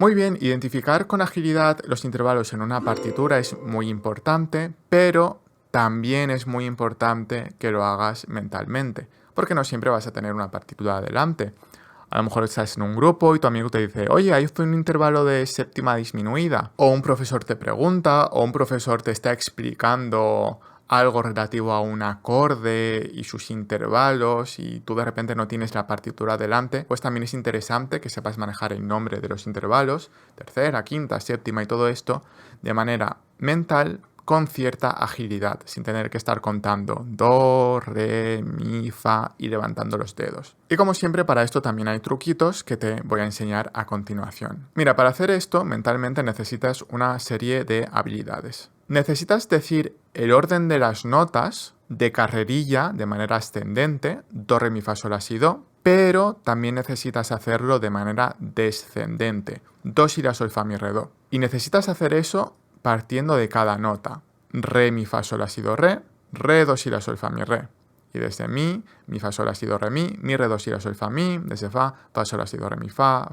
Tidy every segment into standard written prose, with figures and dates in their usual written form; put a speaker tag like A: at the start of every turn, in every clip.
A: Muy bien, identificar con agilidad los intervalos en una partitura es muy importante, pero también es muy importante que lo hagas mentalmente, porque no siempre vas a tener una partitura delante. A lo mejor estás en un grupo y tu amigo te dice, oye, hay un intervalo de séptima disminuida. O un profesor te pregunta, o un profesor te está explicando algo relativo a un acorde y sus intervalos y tú de repente no tienes la partitura delante, pues también es interesante que sepas manejar el nombre de los intervalos, tercera, quinta, séptima y todo esto, de manera mental con cierta agilidad, sin tener que estar contando do, re, mi, fa y levantando los dedos. Y como siempre, para esto también hay truquitos que te voy a enseñar a continuación. Mira, para hacer esto, mentalmente necesitas una serie de habilidades. Necesitas decir el orden de las notas de carrerilla de manera ascendente, do, re, mi, fa, sol, la, si, do, pero también necesitas hacerlo de manera descendente, do, si, la, sol, fa, mi, re, do. Y necesitas hacer eso partiendo de cada nota. Re, mi, fa, sol, la, si, do, re, do, si, la, sol, fa, mi, re. Y desde mi, fa, sol, la, si, do, re, mi, re, do, si, la, sol, fa, mi, desde fa, sol, la, si, do, re, mi, fa,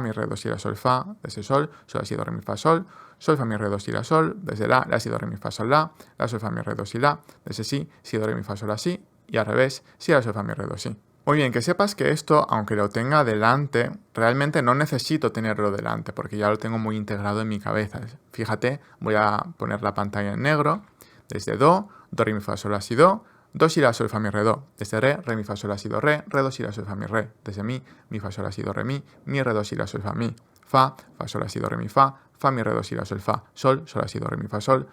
A: mi, re, do, si, la, sol, fa, desde sol, la, si, do, re, mi, fa, sol, fa, mi, re, do, si, la, sol, desde la, si, do, re, mi, fa, sol, la, sol, fa, mi, re, do, si, la, desde si, do, re, mi, fa, sol, la, si, y al revés, si, la, sol, fa, mi, re, do, si. Muy bien, que sepas que esto, aunque lo tenga delante, realmente no necesito tenerlo delante porque ya lo tengo muy integrado en mi cabeza. Fíjate, voy a poner la pantalla en negro, desde do, re, mi, fa, sol, la, si, do, si, la, sol, fa, mi, re, do, desde re, mi, fa, sol, la, si, do, do, si, la, sol, fa, mi, re, desde mi, fa, sol, la, si, do, re, mi, re, do, si, la, sol, fa, mi, fa, sol, la, si, do, re, mi, fa, mi, re, do, si, la, sol, fa, sol, la, si, do, re, mi, fa, sol,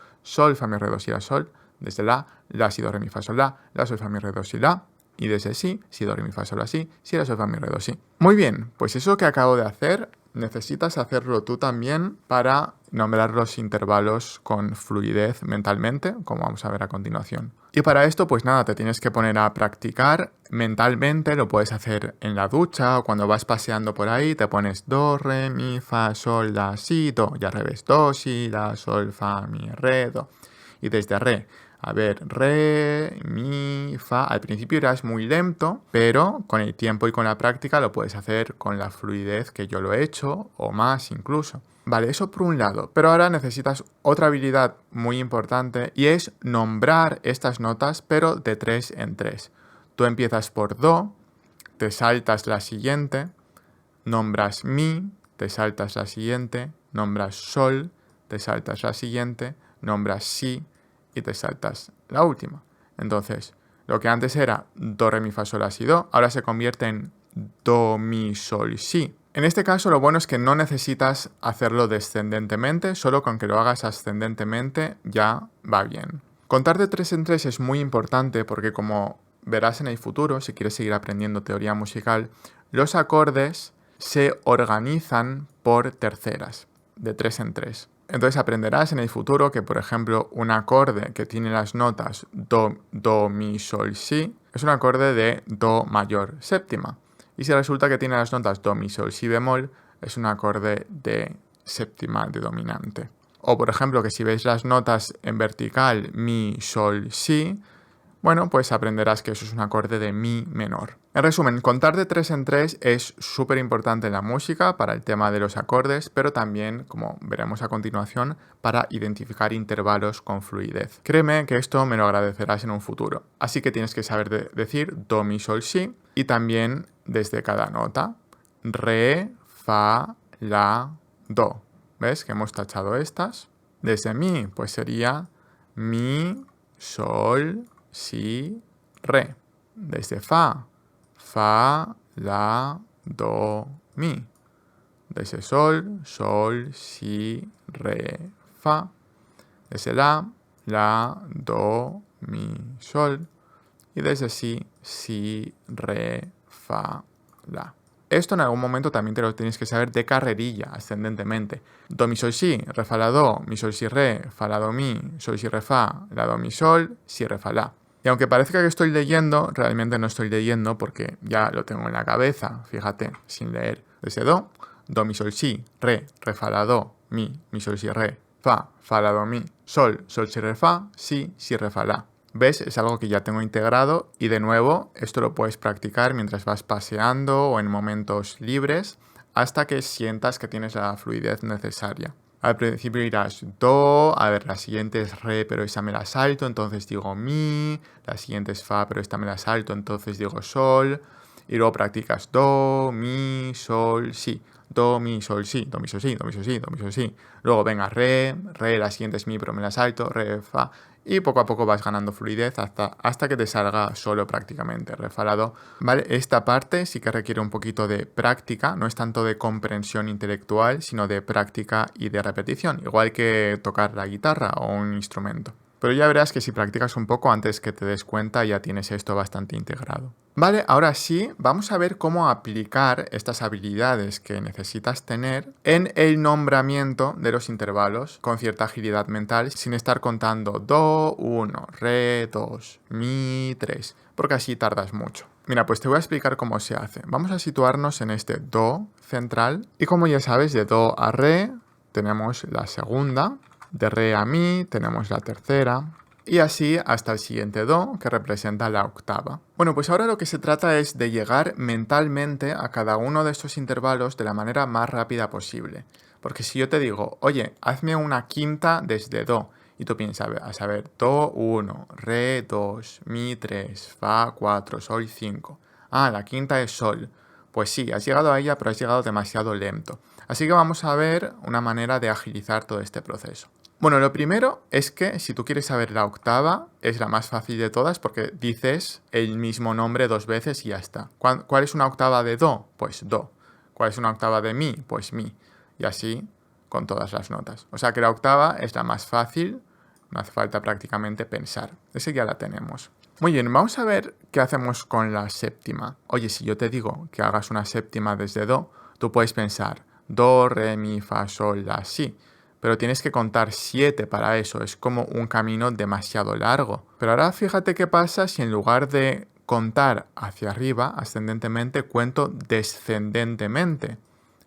A: fa, mi, re, do, si, la, sol, desde la, si, do, re, mi, fa, sol, la, sol, fa, mi, re, do, si, la, y desde si, do, re, mi, fa, sol, la, si, la, sol, fa, mi, re, do, si. Muy bien, pues eso que acabo de hacer, necesitas hacerlo tú también para nombrar los intervalos con fluidez mentalmente, como vamos a ver a continuación. Y para esto, pues nada, te tienes que poner a practicar mentalmente, lo puedes hacer en la ducha o cuando vas paseando por ahí, te pones do, re, mi, fa, sol, la, si, do, y al revés, do, si, la, sol, fa, mi, re, do. Y desde re, a ver, re, mi, fa, al principio irás muy lento, pero con el tiempo y con la práctica lo puedes hacer con la fluidez que yo lo he hecho, o más incluso. Vale, eso por un lado, pero ahora necesitas otra habilidad muy importante y es nombrar estas notas, pero de 3 en 3. Tú empiezas por do, te saltas la siguiente, nombras mi, te saltas la siguiente, nombras sol, te saltas la siguiente, nombras si, y te saltas la última. Entonces, lo que antes era do, re, mi, fa, sol, la, si, do, ahora se convierte en do, mi, sol, si. En este caso, lo bueno es que no necesitas hacerlo descendentemente, solo con que lo hagas ascendentemente ya va bien. Contar de 3 en 3 es muy importante porque, como verás en el futuro, si quieres seguir aprendiendo teoría musical, los acordes se organizan por terceras, de 3 en 3. Entonces aprenderás en el futuro que, por ejemplo, un acorde que tiene las notas do, mi, sol, si, es un acorde de do mayor séptima. Y si resulta que tiene las notas do, mi, sol, si bemol, es un acorde de séptima de dominante. O, por ejemplo, que si veis las notas en vertical, mi, sol, si, bueno, pues aprenderás que eso es un acorde de mi menor. En resumen, contar de 3 en 3 es súper importante en la música para el tema de los acordes, pero también, como veremos a continuación, para identificar intervalos con fluidez. Créeme que esto me lo agradecerás en un futuro. Así que tienes que saber decir do, mi, sol, si y también desde cada nota. Re, fa, la, do. ¿Ves que hemos tachado estas? Desde mi, pues sería mi, sol, si, re. Desde fa, la, do, mi. Desde sol, si, re, fa. Desde la, do, mi, sol. Y desde si, re, fa, la. Esto en algún momento también te lo tienes que saber de carrerilla, ascendentemente. Do, mi, sol, si, re, fa, la, do, mi, sol, si, re, fa, la, do, mi, sol, si, re, fa, la, do, mi, sol, si, re, fa, la. Y aunque parezca que estoy leyendo, realmente no estoy leyendo porque ya lo tengo en la cabeza, fíjate, sin leer. Desde do, mi, sol, si, re, fa, la, do, mi, sol, si, re, fa, la, do, mi, sol, si, re, fa, si, re, fa, la. ¿Ves? Es algo que ya tengo integrado y de nuevo esto lo puedes practicar mientras vas paseando o en momentos libres hasta que sientas que tienes la fluidez necesaria. Al principio irás do, a ver, la siguiente es re, pero esa me la salto, entonces digo mi, la siguiente es fa, pero esta me la salto, entonces digo sol, y luego practicas do, mi, sol, si. Do, mi, sol, si, do, mi, sol, si, do, mi, sol, si, do, mi, sol, si. Luego venga re, la siguiente es mi, pero me la salto, re, fa. Y poco a poco vas ganando fluidez hasta que te salga solo prácticamente, re, fa, la, do. ¿Vale? Esta parte sí que requiere un poquito de práctica, no es tanto de comprensión intelectual, sino de práctica y de repetición, igual que tocar la guitarra o un instrumento. Pero ya verás que si practicas un poco antes que te des cuenta ya tienes esto bastante integrado. Vale, ahora sí, vamos a ver cómo aplicar estas habilidades que necesitas tener en el nombramiento de los intervalos con cierta agilidad mental sin estar contando do, 1, re, 2, mi, 3, porque así tardas mucho. Mira, pues te voy a explicar cómo se hace. Vamos a situarnos en este do central y como ya sabes, de do a re tenemos la segunda. De re a mi tenemos la tercera y así hasta el siguiente do que representa la octava. Bueno, pues ahora lo que se trata es de llegar mentalmente a cada uno de estos intervalos de la manera más rápida posible. Porque si yo te digo, oye, hazme una quinta desde do y tú piensas, a saber, do 1, re 2, mi 3, fa 4, sol 5. Ah, la quinta es sol. Pues sí, has llegado a ella, pero has llegado demasiado lento. Así que vamos a ver una manera de agilizar todo este proceso. Bueno, lo primero es que si tú quieres saber la octava, es la más fácil de todas porque dices el mismo nombre 2 veces y ya está. ¿Cuál es una octava de do? Pues do. ¿Cuál es una octava de mi? Pues mi. Y así con todas las notas. O sea que la octava es la más fácil, no hace falta prácticamente pensar. Esa ya la tenemos. Muy bien, vamos a ver qué hacemos con la séptima. Oye, si yo te digo que hagas una séptima desde do, tú puedes pensar do, re, mi, fa, sol, la, si. Pero tienes que contar 7 para eso, es como un camino demasiado largo. Pero ahora fíjate qué pasa si en lugar de contar hacia arriba, ascendentemente, cuento descendentemente.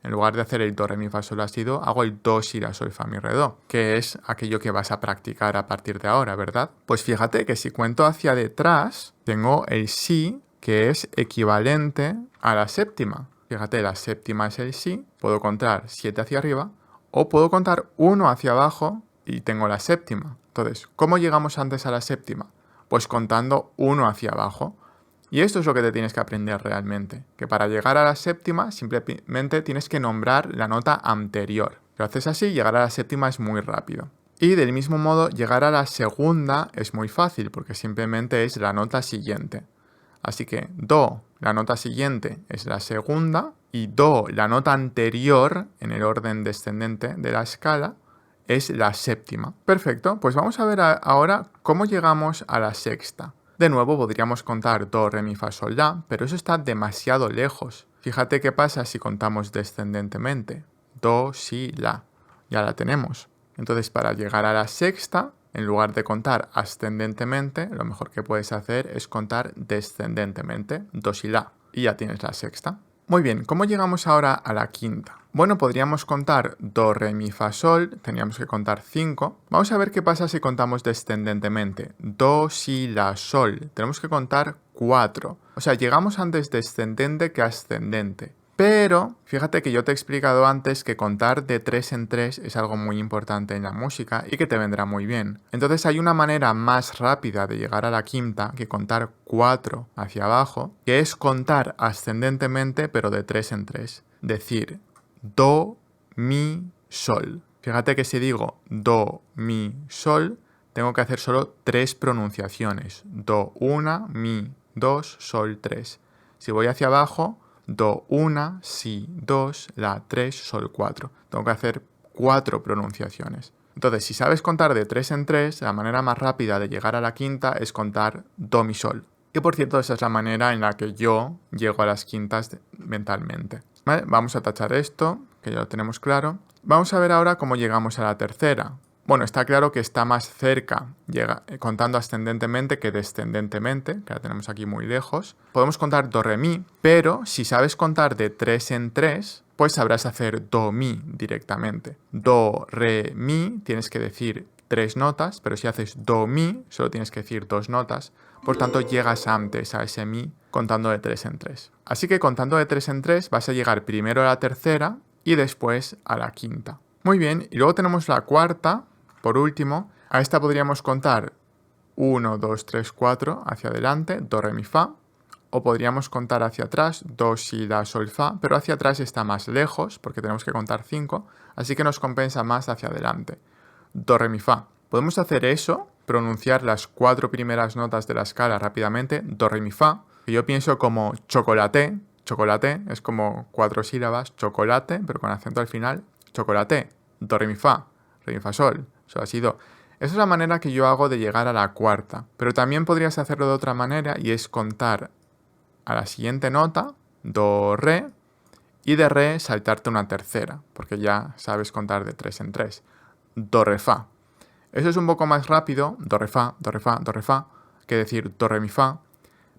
A: En lugar de hacer el do, re, mi, fa, sol, la, si, do, hago el do, si, la, sol, fa, mi, re, do, que es aquello que vas a practicar a partir de ahora, ¿verdad? Pues fíjate que si cuento hacia detrás, tengo el si, que es equivalente a la séptima. Fíjate, la séptima es el si, puedo contar 7 hacia arriba, o puedo contar 1 hacia abajo y tengo la séptima. Entonces, ¿cómo llegamos antes a la séptima? Pues contando 1 hacia abajo. Y esto es lo que te tienes que aprender realmente. Que para llegar a la séptima simplemente tienes que nombrar la nota anterior. Si lo haces así, llegar a la séptima es muy rápido. Y del mismo modo, llegar a la segunda es muy fácil porque simplemente es la nota siguiente. Así que do, la nota siguiente, es la segunda, y do, la nota anterior, en el orden descendente de la escala, es la séptima. Perfecto, pues vamos a ver ahora cómo llegamos a la sexta. De nuevo podríamos contar do, re, mi, fa, sol, la, pero eso está demasiado lejos. Fíjate qué pasa si contamos descendentemente. Do, si, la. Ya la tenemos. Entonces, para llegar a la sexta, en lugar de contar ascendentemente, lo mejor que puedes hacer es contar descendentemente, do, si, la. Y ya tienes la sexta. Muy bien, ¿cómo llegamos ahora a la quinta? Bueno, podríamos contar do, re, mi, fa, sol, teníamos que contar 5. Vamos a ver qué pasa si contamos descendentemente. Do, si, la, sol. Tenemos que contar 4. O sea, llegamos antes descendente que ascendente. Pero fíjate que yo te he explicado antes que contar de 3 en 3 es algo muy importante en la música y que te vendrá muy bien. Entonces hay una manera más rápida de llegar a la quinta que contar 4 hacia abajo, que es contar ascendentemente pero de 3 en 3. Decir do, mi, sol. Fíjate que si digo do, mi, sol, tengo que hacer solo 3 pronunciaciones. Do 1, mi 2, sol 3. Si voy hacia abajo, do 1, si 2, la 3, sol 4. Tengo que hacer 4 pronunciaciones. Entonces, si sabes contar de 3 en 3, la manera más rápida de llegar a la quinta es contar do, mi, sol. Y por cierto, esa es la manera en la que yo llego a las quintas mentalmente. ¿Vale? Vamos a tachar esto, que ya lo tenemos claro. Vamos a ver ahora cómo llegamos a la tercera. Bueno, está claro que está más cerca, contando ascendentemente que descendentemente, que la tenemos aquí muy lejos. Podemos contar do, re, mi, pero si sabes contar de 3 en 3, pues sabrás hacer do, mi directamente. Do, re, mi, tienes que decir 3 notas, pero si haces do, mi, solo tienes que decir 2 notas. Por tanto, llegas antes a ese mi contando de 3 en 3. Así que contando de 3 en 3 vas a llegar primero a la tercera y después a la quinta. Muy bien, y luego tenemos la cuarta, por último. A esta podríamos contar 1, 2, 3, 4 hacia adelante, do, re, mi, fa. O podríamos contar hacia atrás, do, si, la, sol, fa, pero hacia atrás está más lejos porque tenemos que contar 5, así que nos compensa más hacia adelante. Do, re, mi, fa. Podemos hacer eso, pronunciar las 4 primeras notas de la escala rápidamente, do, re, mi, fa, que yo pienso como chocolate, chocolate, es como 4 sílabas, chocolate, pero con acento al final, chocolate, do, re, mi, fa, sol, sol, si, do. Esa es la manera que yo hago de llegar a la cuarta, pero también podrías hacerlo de otra manera y es contar a la siguiente nota, do, re, y de re saltarte una tercera, porque ya sabes contar de 3 en 3. Do, re, fa. Eso es un poco más rápido, do, re, fa, do, re, fa, do, re, fa, que decir do, re, mi, fa,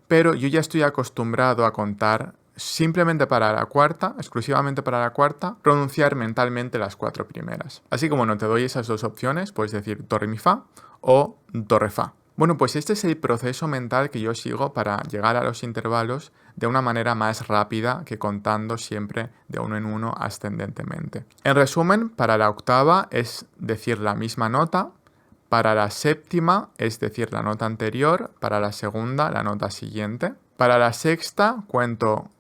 A: pero yo ya estoy acostumbrado a contar simplemente para la cuarta, exclusivamente para la cuarta, pronunciar mentalmente las 4 primeras. Así que bueno, te doy esas 2 opciones, puedes decir do, re, mi, fa o do, re, fa. Bueno, pues este es el proceso mental que yo sigo para llegar a los intervalos de una manera más rápida que contando siempre de uno en uno ascendentemente. En resumen, para la octava es decir la misma nota, para la séptima es decir la nota anterior, para la segunda la nota siguiente, para la sexta cuento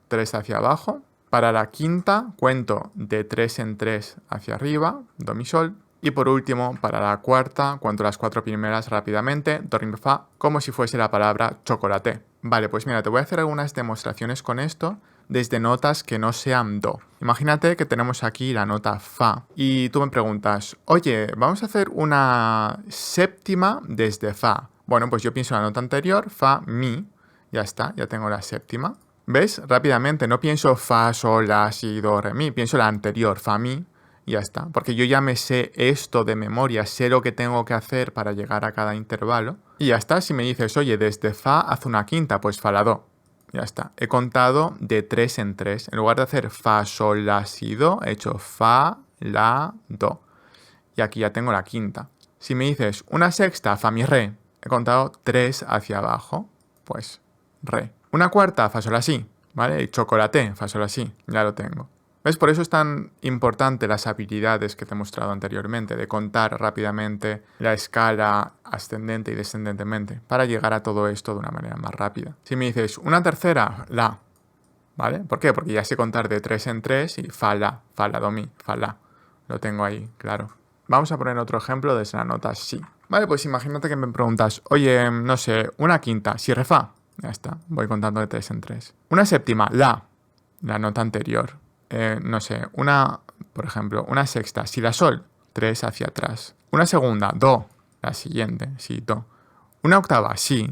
A: 3 hacia abajo, para la quinta cuento de 3 en 3 hacia arriba, do, mi, sol. Y por último, para la cuarta, cuento las 4 primeras rápidamente, do, re, mi, fa, como si fuese la palabra chocolate. Vale, pues mira, te voy a hacer algunas demostraciones con esto desde notas que no sean do. Imagínate que tenemos aquí la nota fa y tú me preguntas, oye, vamos a hacer una séptima desde fa. Bueno, pues yo pienso en la nota anterior, fa, mi, ya está, ya tengo la séptima. ¿Ves? Rápidamente, no pienso fa, sol, la, si, do, re, mi, pienso la anterior, fa, mi. Y ya está, porque yo ya me sé esto de memoria, sé lo que tengo que hacer para llegar a cada intervalo. Y ya está, si me dices, oye, desde fa haz una quinta, pues fa, la, do. Ya está, he contado de 3 en 3. En lugar de hacer fa, sol, la, si, do, he hecho fa, la, do. Y aquí ya tengo la quinta. Si me dices una sexta, fa, mi, re, he contado 3 hacia abajo, pues re. Una cuarta, fa, sol, la, si, ¿vale? Y chocolate, fa, sol, la, si, ya lo tengo. ¿Ves? Por eso es tan importante las habilidades que te he mostrado anteriormente, de contar rápidamente la escala ascendente y descendentemente, para llegar a todo esto de una manera más rápida. Si me dices una tercera, la, ¿vale? ¿Por qué? Porque ya sé contar de 3 en 3 y fa, la, do, mi, fa, la. Lo tengo ahí, claro. Vamos a poner otro ejemplo desde la nota si. Vale, pues imagínate que me preguntas, oye, no sé, una quinta, si, re, fa. Ya está, voy contando de 3 en 3. Una séptima, la nota anterior. No sé, por ejemplo, una sexta, si, la, sol, 3 hacia atrás. Una segunda, do, la siguiente, si, do. Una octava, si,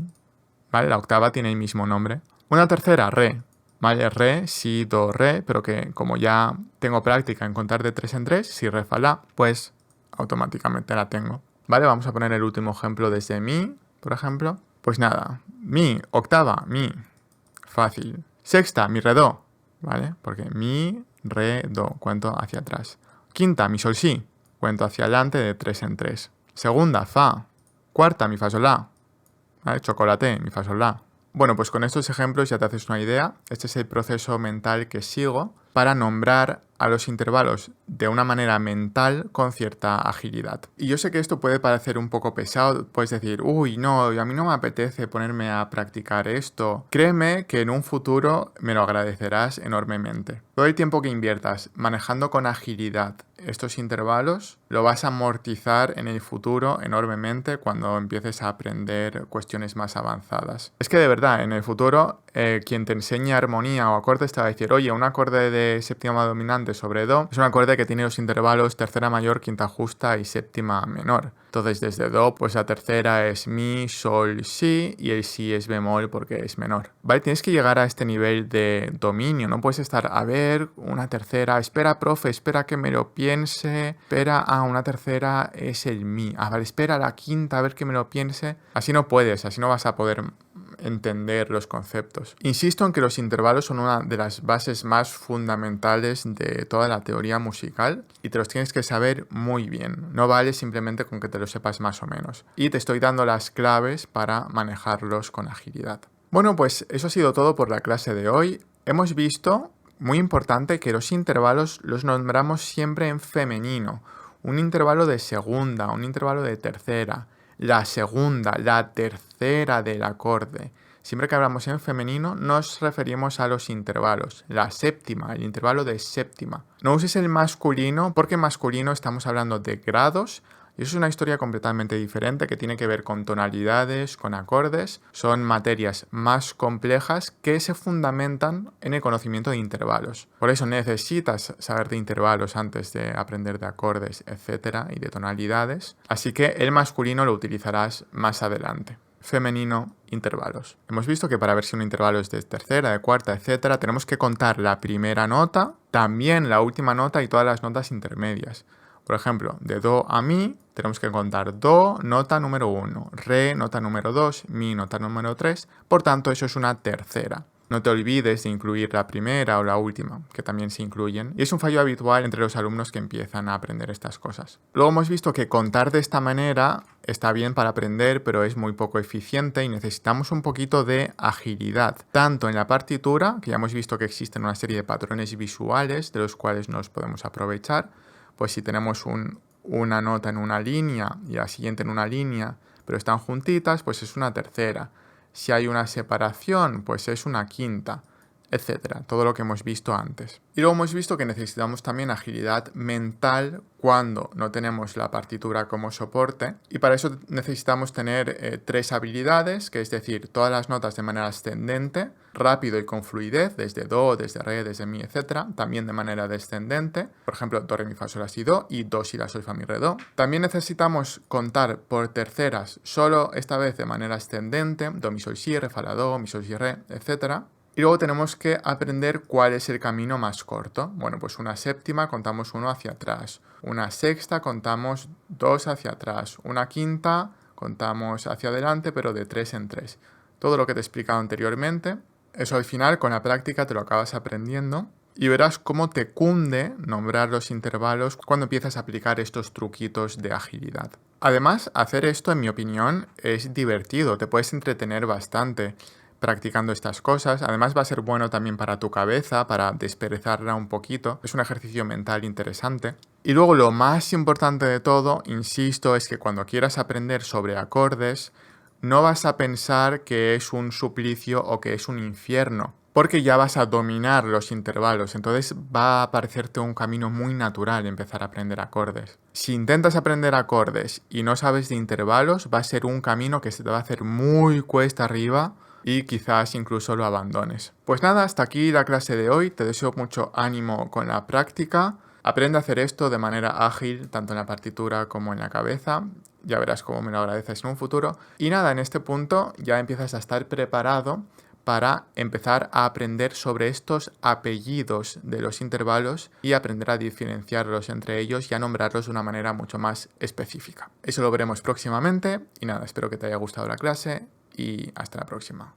A: ¿vale? La octava tiene el mismo nombre. Una tercera, re, ¿vale? Re, si, do, re, pero que como ya tengo práctica en contar de 3 en 3, si, re, fa, la, pues automáticamente la tengo. ¿Vale? Vamos a poner el último ejemplo desde mi, por ejemplo. Pues nada, mi, octava, mi, fácil. Sexta, mi, re, do. ¿Vale? Porque mi, re, do, cuento hacia atrás. Quinta, mi, sol, si, cuento hacia adelante de 3 en 3. Segunda, fa. Cuarta, mi, fa, sol, la. ¿Vale? Chocolate, mi, fa, sol, la. Bueno, pues con estos ejemplos ya te haces una idea. Este es el proceso mental que sigo para nombrar a los intervalos de una manera mental con cierta agilidad. Y yo sé que esto puede parecer un poco pesado, puedes decir, uy, no, a mí no me apetece ponerme a practicar esto. Créeme que en un futuro me lo agradecerás enormemente. Todo el tiempo que inviertas manejando con agilidad estos intervalos, lo vas a amortizar en el futuro enormemente cuando empieces a aprender cuestiones más avanzadas. Es que de verdad, en el futuro, quien te enseñe armonía o acordes te va a decir, oye, un acorde de séptima dominante sobre do es un acorde que tiene los intervalos tercera mayor, quinta justa y séptima menor. Entonces desde do, pues la tercera es mi, sol, si, y el si es bemol porque es menor. ¿Vale? Tienes que llegar a este nivel de dominio, no puedes estar, a ver, una tercera, espera, profe, espera que me lo piense, espera, una tercera es el mi, vale, espera la quinta, a ver que me lo piense. Así no puedes, así no vas a poder entender los conceptos. Insisto en que los intervalos son una de las bases más fundamentales de toda la teoría musical y te los tienes que saber muy bien. No vale simplemente con que te lo sepas más o menos. Y te estoy dando las claves para manejarlos con agilidad. Bueno, pues eso ha sido todo por la clase de hoy. Hemos visto, muy importante, que los intervalos los nombramos siempre en femenino. Un intervalo de segunda, un intervalo de tercera, la segunda, la tercera del acorde. Siempre que hablamos en femenino nos referimos a los intervalos. La séptima, el intervalo de séptima. No uses el masculino porque en masculino estamos hablando de grados. Y eso es una historia completamente diferente que tiene que ver con tonalidades, con acordes. Son materias más complejas que se fundamentan en el conocimiento de intervalos. Por eso necesitas saber de intervalos antes de aprender de acordes, etcétera, y de tonalidades. Así que el masculino lo utilizarás más adelante. Femenino, intervalos. Hemos visto que para ver si un intervalo es de tercera, de cuarta, etcétera, tenemos que contar la primera nota, también la última nota y todas las notas intermedias. Por ejemplo, de do a mi tenemos que contar do, nota número 1, re, nota número 2, mi, nota número 3. Por tanto, eso es una tercera. No te olvides de incluir la primera o la última, que también se incluyen. Y es un fallo habitual entre los alumnos que empiezan a aprender estas cosas. Luego hemos visto que contar de esta manera está bien para aprender, pero es muy poco eficiente y necesitamos un poquito de agilidad. Tanto en la partitura, que ya hemos visto que existen una serie de patrones visuales de los cuales nos podemos aprovechar. Pues si tenemos una nota en una línea y la siguiente en una línea, pero están juntitas, pues es una tercera. Si hay una separación, pues es una quinta, etcétera. Todo lo que hemos visto antes. Y luego hemos visto que necesitamos también agilidad mental cuando no tenemos la partitura como soporte. Y para eso necesitamos tener 3 habilidades, que es decir, todas las notas de manera ascendente, rápido y con fluidez, desde do, desde re, desde mi, etcétera. También de manera descendente, por ejemplo, do, re, mi, fa, sol, la, si, do, y do, si, la, sol, fa, mi, re, do. También necesitamos contar por terceras, solo esta vez de manera ascendente, do, mi, sol, si, re, fa, la, do, mi, sol, si, re, etcétera. Y luego tenemos que aprender cuál es el camino más corto. Bueno, pues una séptima contamos 1 hacia atrás. Una sexta contamos 2 hacia atrás. Una quinta contamos hacia adelante, pero de 3 en 3. Todo lo que te he explicado anteriormente. Eso al final, con la práctica, te lo acabas aprendiendo. Y verás cómo te cunde nombrar los intervalos cuando empiezas a aplicar estos truquitos de agilidad. Además, hacer esto, en mi opinión, es divertido. Te puedes entretener bastante practicando estas cosas. Además va a ser bueno también para tu cabeza, para desperezarla un poquito. Es un ejercicio mental interesante. Y luego lo más importante de todo, insisto, es que cuando quieras aprender sobre acordes, no vas a pensar que es un suplicio o que es un infierno, porque ya vas a dominar los intervalos. Entonces va a parecerte un camino muy natural empezar a aprender acordes. Si intentas aprender acordes y no sabes de intervalos, va a ser un camino que se te va a hacer muy cuesta arriba y quizás incluso lo abandones. Pues nada, hasta aquí la clase de hoy. Te deseo mucho ánimo con la práctica. Aprende a hacer esto de manera ágil, tanto en la partitura como en la cabeza. Ya verás cómo me lo agradeces en un futuro. Y nada, en este punto ya empiezas a estar preparado para empezar a aprender sobre estos apellidos de los intervalos y aprender a diferenciarlos entre ellos y a nombrarlos de una manera mucho más específica. Eso lo veremos próximamente y nada, espero que te haya gustado la clase y hasta la próxima.